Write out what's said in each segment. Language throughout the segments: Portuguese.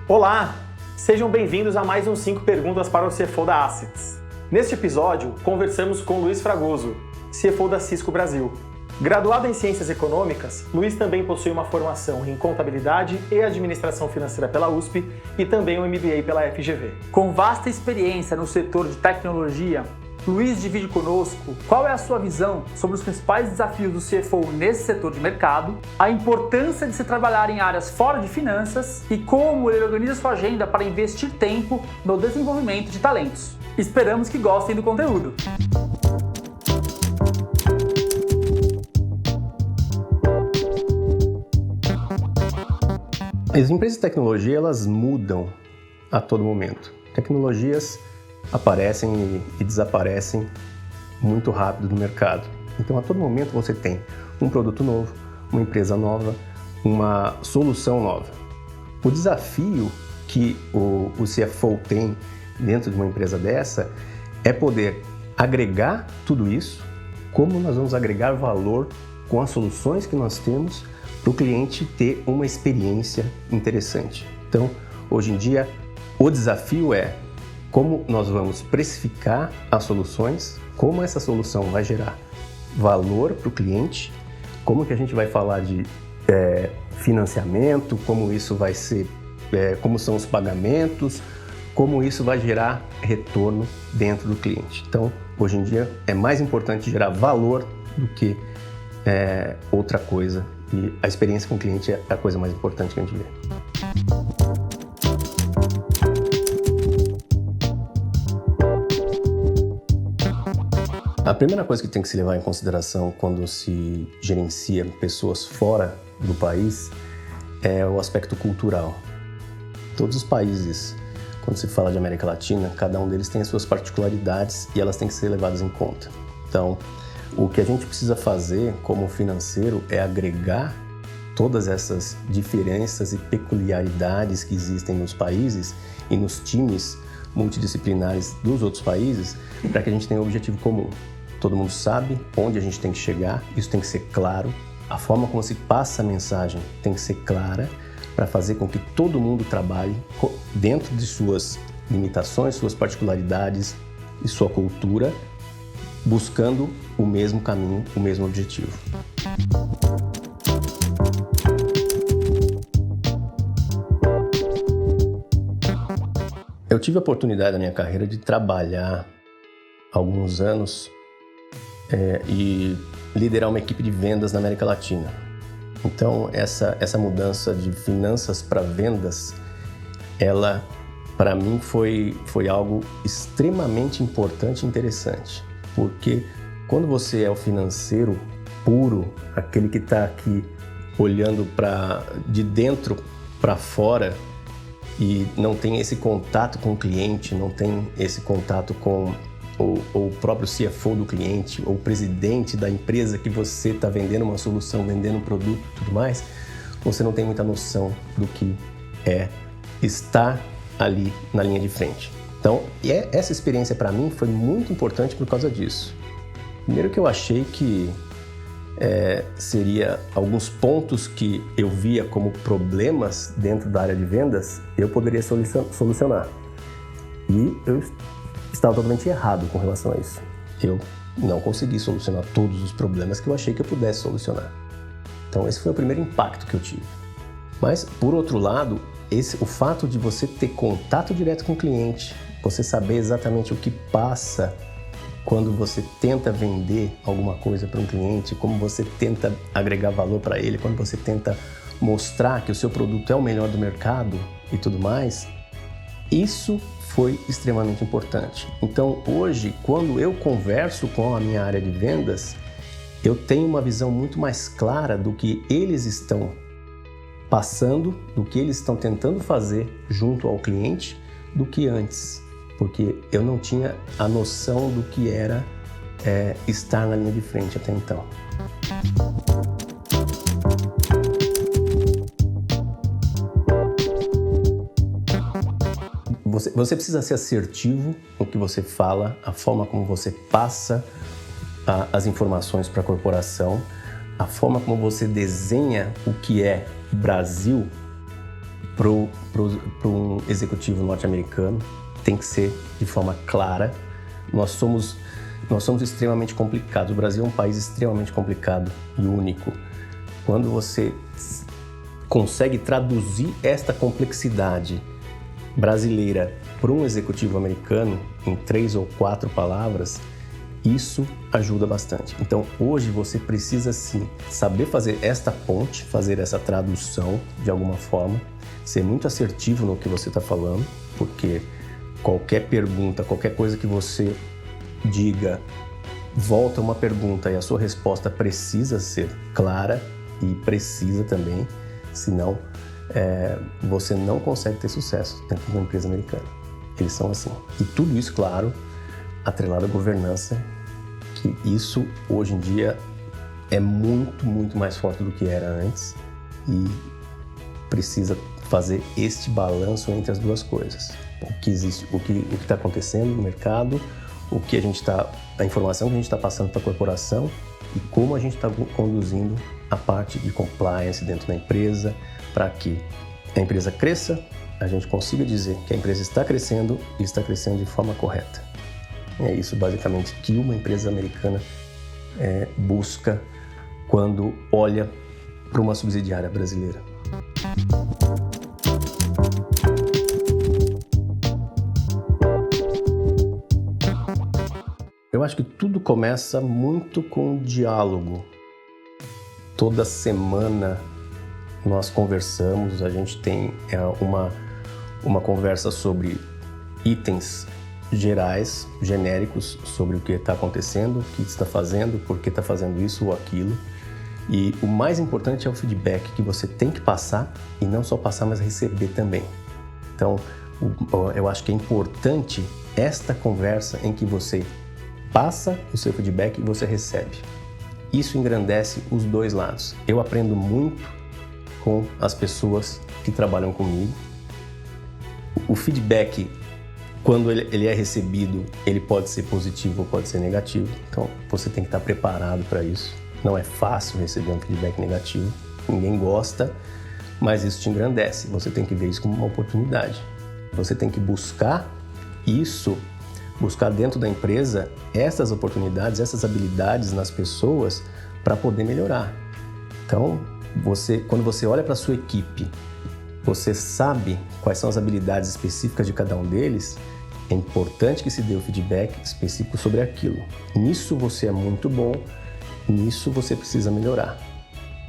Olá! Sejam bem-vindos a mais um 5 perguntas para o CFO da Assets. Neste episódio, conversamos com Luiz Fragoso, CFO da Cisco Brasil. Graduado em Ciências Econômicas, Luiz também possui uma formação em Contabilidade e Administração Financeira pela USP e também um MBA pela FGV. Com vasta experiência no setor de tecnologia, Luiz divide conosco qual é a sua visão sobre os principais desafios do CFO nesse setor de mercado, a importância de se trabalhar em áreas fora de finanças e como ele organiza sua agenda para investir tempo no desenvolvimento de talentos. Esperamos que gostem do conteúdo. As empresas de tecnologia, elas mudam a todo momento. Tecnologias aparecem e desaparecem muito rápido no mercado. Então, a todo momento você tem um produto novo, uma empresa nova, uma solução nova. O desafio que o CFO tem dentro de uma empresa dessa é poder agregar tudo isso, como nós vamos agregar valor com as soluções que nós temos para o cliente ter uma experiência interessante. Então, hoje em dia, o desafio é como nós vamos precificar as soluções, como essa solução vai gerar valor para o cliente, como que a gente vai falar de financiamento, como isso vai ser, como são os pagamentos, como isso vai gerar retorno dentro do cliente. Então, hoje em dia, é mais importante gerar valor do que outra coisa. E a experiência com o cliente é a coisa mais importante que a gente vê. A primeira coisa que tem que se levar em consideração quando se gerencia pessoas fora do país é o aspecto cultural. Todos os países, quando se fala de América Latina, cada um deles tem as suas particularidades e elas têm que ser levadas em conta. Então, o que a gente precisa fazer como financeiro é agregar todas essas diferenças e peculiaridades que existem nos países e nos times multidisciplinares dos outros países para que a gente tenha um objetivo comum. Todo mundo sabe onde a gente tem que chegar, isso tem que ser claro, a forma como se passa a mensagem tem que ser clara para fazer com que todo mundo trabalhe dentro de suas limitações, suas particularidades e sua cultura, buscando o mesmo caminho, o mesmo objetivo. Eu tive a oportunidade na minha carreira de trabalhar alguns anos e liderar uma equipe de vendas na América Latina. Então, essa mudança de finanças para vendas, ela, para mim, foi algo extremamente importante e interessante. Porque quando você é o financeiro puro, aquele que está aqui olhando de dentro para fora e não tem esse contato com o cliente, não tem esse contato com o próprio CFO do cliente, ou o presidente da empresa que você está vendendo uma solução, vendendo um produto e tudo mais, você não tem muita noção do que é estar ali na linha de frente. Então, essa experiência para mim foi muito importante por causa disso. Primeiro que eu achei que seria alguns pontos que eu via como problemas dentro da área de vendas, eu poderia solucionar. E eu estava totalmente errado com relação a isso. Eu não consegui solucionar todos os problemas que eu achei que eu pudesse solucionar. Então esse foi o primeiro impacto que eu tive. Mas, por outro lado, o fato de você ter contato direto com o cliente, você saber exatamente o que passa quando você tenta vender alguma coisa para um cliente, como você tenta agregar valor para ele, quando você tenta mostrar que o seu produto é o melhor do mercado e tudo mais, isso foi extremamente importante. Então, hoje, quando eu converso com a minha área de vendas, eu tenho uma visão muito mais clara do que eles estão passando, do que eles estão tentando fazer junto ao cliente, do que antes. Porque eu não tinha a noção do que era estar na linha de frente até então. Você precisa ser assertivo no que você fala, a forma como você passa as informações para a corporação, a forma como você desenha o que é Brasil para um executivo norte-americano tem que ser de forma clara. Nós somos extremamente complicados. O Brasil é um país extremamente complicado e único. Quando você consegue traduzir esta complexidade brasileira para um executivo americano em 3 ou 4 palavras, isso ajuda bastante. Então, hoje você precisa sim saber fazer esta ponte, fazer essa tradução de alguma forma, ser muito assertivo no que você está falando, porque qualquer pergunta, qualquer coisa que você diga, volta uma pergunta e a sua resposta precisa ser clara e precisa também, senão você não consegue ter sucesso dentro de uma empresa americana. Eles são assim. E tudo isso, claro, atrelado à governança, que isso hoje em dia é muito, muito mais forte do que era antes e precisa fazer este balanço entre as duas coisas. O que existe, o que está acontecendo no mercado, a informação que a gente está passando para a corporação e como a gente está conduzindo a parte de compliance dentro da empresa para que a empresa cresça, a gente consiga dizer que a empresa está crescendo e está crescendo de forma correta. É isso basicamente que uma empresa americana busca quando olha para uma subsidiária brasileira. Eu acho que tudo começa muito com diálogo. Toda semana nós conversamos, a gente tem uma conversa sobre itens gerais, genéricos, sobre o que está acontecendo, o que está fazendo, por que está fazendo isso ou aquilo. E o mais importante é o feedback que você tem que passar, e não só passar, mas receber também. Então, eu acho que é importante esta conversa em que você passa o seu feedback e você recebe. Isso engrandece os dois lados. Eu aprendo muito com as pessoas que trabalham comigo. O feedback, quando ele é recebido, ele pode ser positivo ou pode ser negativo. Então, você tem que estar preparado para isso. Não é fácil receber um feedback negativo. Ninguém gosta, mas isso te engrandece. Você tem que ver isso como uma oportunidade. Você tem que buscar dentro da empresa essas oportunidades, essas habilidades nas pessoas para poder melhorar. Então, quando você olha para a sua equipe, você sabe quais são as habilidades específicas de cada um deles, é importante que se dê o feedback específico sobre aquilo. Nisso você é muito bom, nisso você precisa melhorar.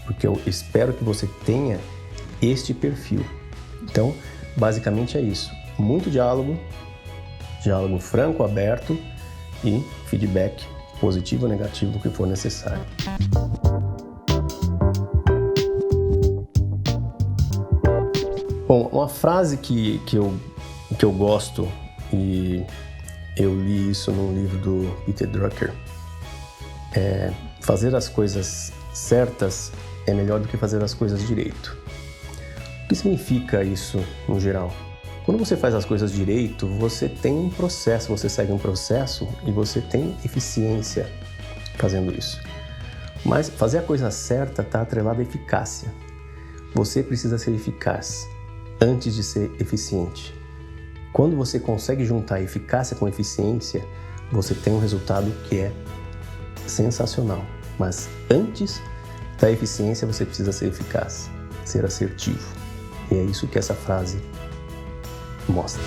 Porque eu espero que você tenha este perfil. Então, basicamente é isso. Muito diálogo franco, aberto e feedback positivo ou negativo, o que for necessário. Bom, uma frase que eu gosto, e eu li isso num livro do Peter Drucker, é: fazer as coisas certas é melhor do que fazer as coisas direito. O que significa isso no geral? Quando você faz as coisas direito, você tem um processo, você segue um processo e você tem eficiência fazendo isso. Mas fazer a coisa certa está atrelado à eficácia. Você precisa ser eficaz antes de ser eficiente. Quando você consegue juntar eficácia com eficiência, você tem um resultado que é sensacional. Mas antes da eficiência, você precisa ser eficaz, ser assertivo. E é isso que essa frase mostra.